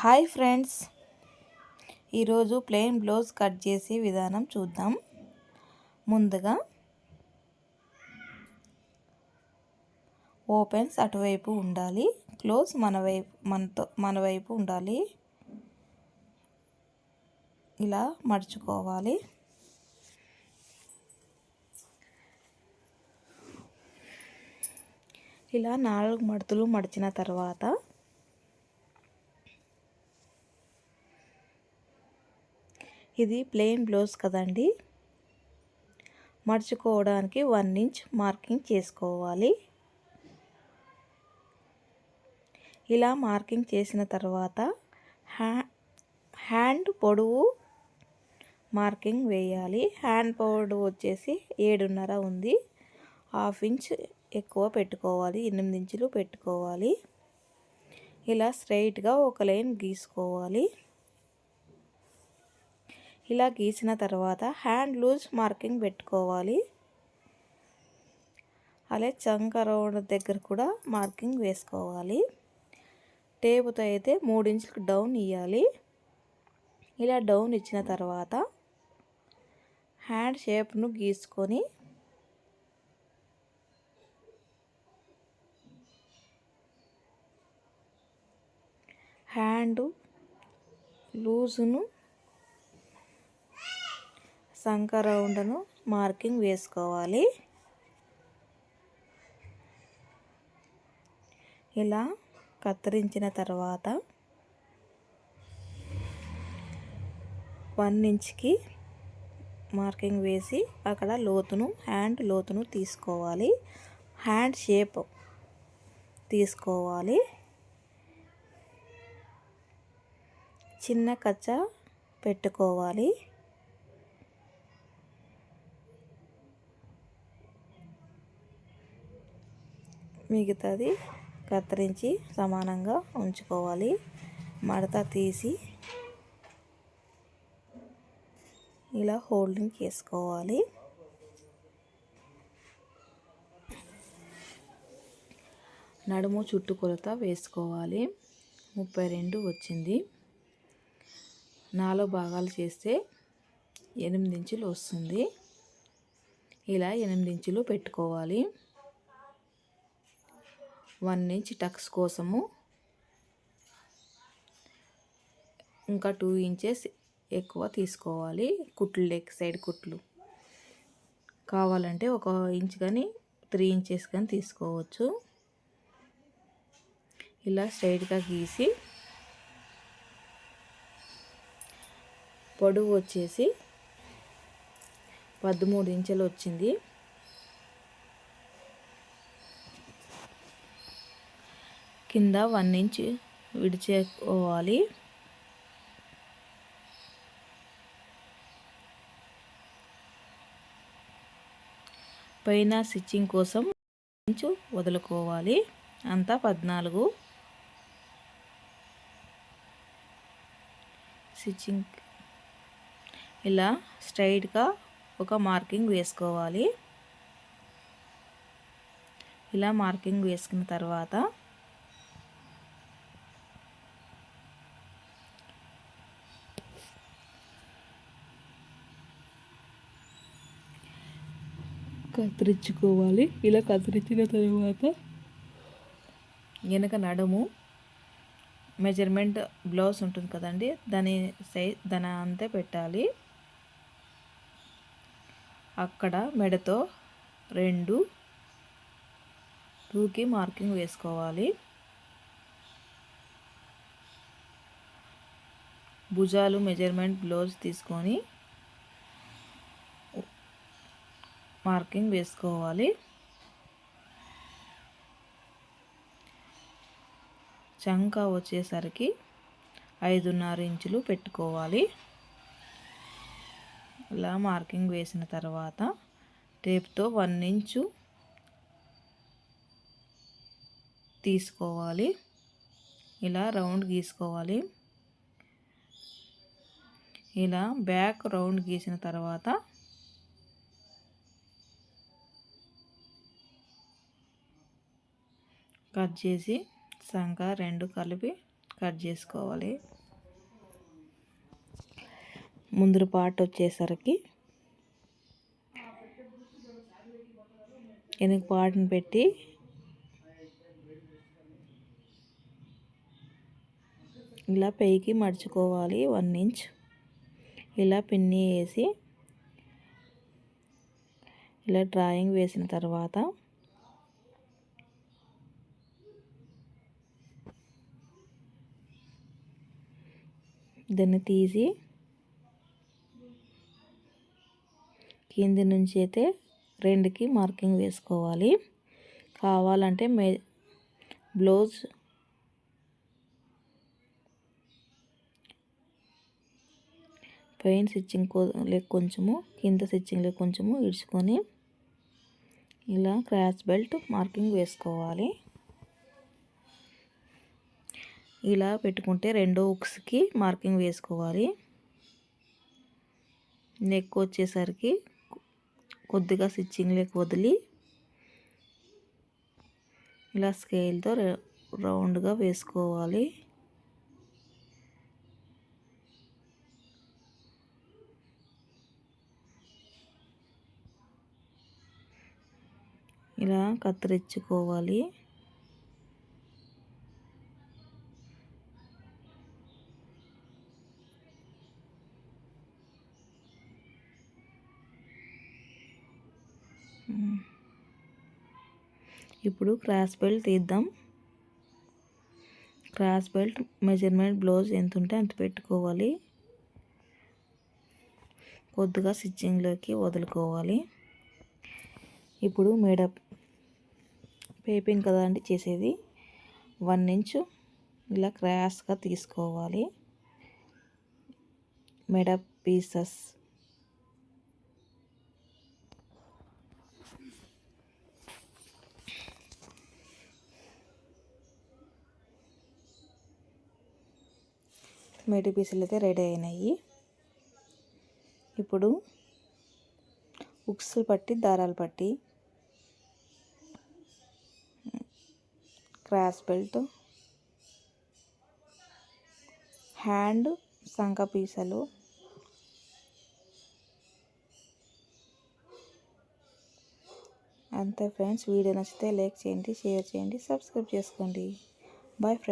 Hi friends, ఈరోజు plain blouse cut చేసే విధానం చూద్దాం. ముందుగా ఓపెన్స్ అటువైపు ఉండాలి, క్లోజ్ మన వైపు ఉండాలి. ఇలా మడుచుకోవాలి. ఇలా 4 మడతలు మడిచిన తర్వాత ఇది ప్లెయిన్ బ్లౌజ్ కదండి, మడుచుకోవడానికి 1 ఇంచ్ మార్కింగ్ చేసుకోవాలి. ఇలా మార్కింగ్ చేసిన తర్వాత హ్యాండ్ పొడవు మార్కింగ్ వేయాలి. హ్యాండ్ పొడవు వచ్చేసి 7.5 ఉంది. 1/2 ఇంచ్ ఎక్కువ పెట్టుకోవాలి, 8 ఇంచులు పెట్టుకోవాలి. ఇలా స్ట్రైట్గా ఒక లైన్ గీసుకోవాలి. ఇలా గీసిన తర్వాత హ్యాండ్ లూజ్ మార్కింగ్ పెట్టుకోవాలి. అలాగే చంక రౌండ్ దగ్గర కూడా మార్కింగ్ వేసుకోవాలి. టేపుతో అయితే 3 ఇంచులకు డౌన్ ఇవ్వాలి. ఇలా డౌన్ ఇచ్చిన తర్వాత హ్యాండ్ షేప్ను గీసుకొని హ్యాండ్ లూజును సంక రౌండ్ను మార్కింగ్ వేసుకోవాలి. ఇలా కత్తిరించిన తర్వాత 1 ఇంచ్కి మార్కింగ్ వేసి అక్కడ హ్యాండ్ లోతును తీసుకోవాలి. హ్యాండ్ షేప్ తీసుకోవాలి. చిన్న కచ్చ పెట్టుకోవాలి. మిగతాది కత్తిరించి సమానంగా ఉంచుకోవాలి. మడత తీసి ఇలా హోల్డింగ్ చేసుకోవాలి. నడుము చుట్టుకొలత వేసుకోవాలి. 32 వచ్చింది. 4 భాగాలు చేస్తే 8 ఇంచులు వస్తుంది. ఇలా 8 ఇంచులు పెట్టుకోవాలి. 1 ఇంచ్ టక్స్ కోసము ఇంకా 2 ఇంచెస్ ఎక్కువ తీసుకోవాలి. కుట్లు సైడ్ కుట్లు కావాలంటే 1 ఇంచ్ కానీ 3 ఇంచెస్ కానీ తీసుకోవచ్చు. ఇలా స్ట్రైట్గా గీసి పొడవు వచ్చేసి 13 ఇంచులు వచ్చింది. కింద 1 ఇంచ్ విడిచేసుకోవాలి. పైన స్టిచ్చింగ్ కోసం 1 ఇంచ్ వదులుకోవాలి. అంతా 14 స్టిచ్చింగ్. ఇలా స్ట్రైట్గా ఒక మార్కింగ్ వేసుకోవాలి. ఇలా మార్కింగ్ వేసుకున్న తర్వాత కత్తిరించుకోవాలి. ఇలా కత్తిరించిన తర్వాత వెనక నడుము మెజర్మెంట్ బ్లౌజ్ ఉంటుంది కదండి, దాని అంతే పెట్టాలి. అక్కడ మెడతో 2కి మార్కింగ్ వేసుకోవాలి. భుజాలు మెజర్మెంట్ బ్లౌజ్ తీసుకొని మార్కింగ్ వేసుకోవాలి. చంక వచ్చేసరికి 5.5 ఇంచులు పెట్టుకోవాలి. ఇలా మార్కింగ్ వేసిన తర్వాత టేప్తో 1 ఇంచు తీసుకోవాలి. ఇలా రౌండ్ గీసుకోవాలి. ఇలా బ్యాక్ రౌండ్ గీసిన తర్వాత కట్ చేసి సంక 2 కలిపి కట్ చేసుకోవాలి. ముందు పార్ట్ వచ్చేసరికి వెనక పార్ట్ని పెట్టి ఇలా పైకి మడుచుకోవాలి 1 ఇంచ్. ఇలా పిన్ని వేసి ఇలా డ్రాయింగ్ వేసిన తర్వాత దాన్ని తీసి కింది నుంచి అయితే 2కి మార్కింగ్ వేసుకోవాలి. కావాలంటే బ్లౌజ్ పైన స్టిచ్చింగ్ లేక కొంచెము కింద స్టిచ్చింగ్ లేక కొంచెము ఇడ్చుకొని ఇలా క్రాస్ బెల్ట్ మార్కింగ్ వేసుకోవాలి. ఇలా పెట్టుకుంటే 2 హుక్స్కి మార్కింగ్ వేసుకోవాలి. నెక్ వచ్చేసరికి కొద్దిగా స్టిచ్చింగ్ లేక వదిలి ఇలా స్కేల్తో రౌండ్గా వేసుకోవాలి. ఇలా కత్తిరించుకోవాలి. ఇప్పుడు క్రాస్ బెల్ట్ తీద్దాం. క్రాస్ బెల్ట్ మెజర్మెంట్ బ్లౌజ్ ఎంత ఉంటే అంత పెట్టుకోవాలి. కొద్దిగా స్టిచ్చింగ్లోకి వదులుకోవాలి. ఇప్పుడు పైపింగ్ కదండి చేసేది, 1 ఇంచ్ ఇలా క్రాస్గా తీసుకోవాలి. మెడ పీసెస్ మెడ పీసులు అయితే రెడీ అయినాయి. ఇప్పుడు హుక్స్ పట్టి దారాలు పట్టి క్రాస్ బెల్ట్, హ్యాండ్ సంక పీసలు, అంతే ఫ్రెండ్స్. వీడియో నచ్చితే లైక్ చేయండి, షేర్ చేయండి, సబ్స్క్రైబ్ చేసుకోండి. Bye friends.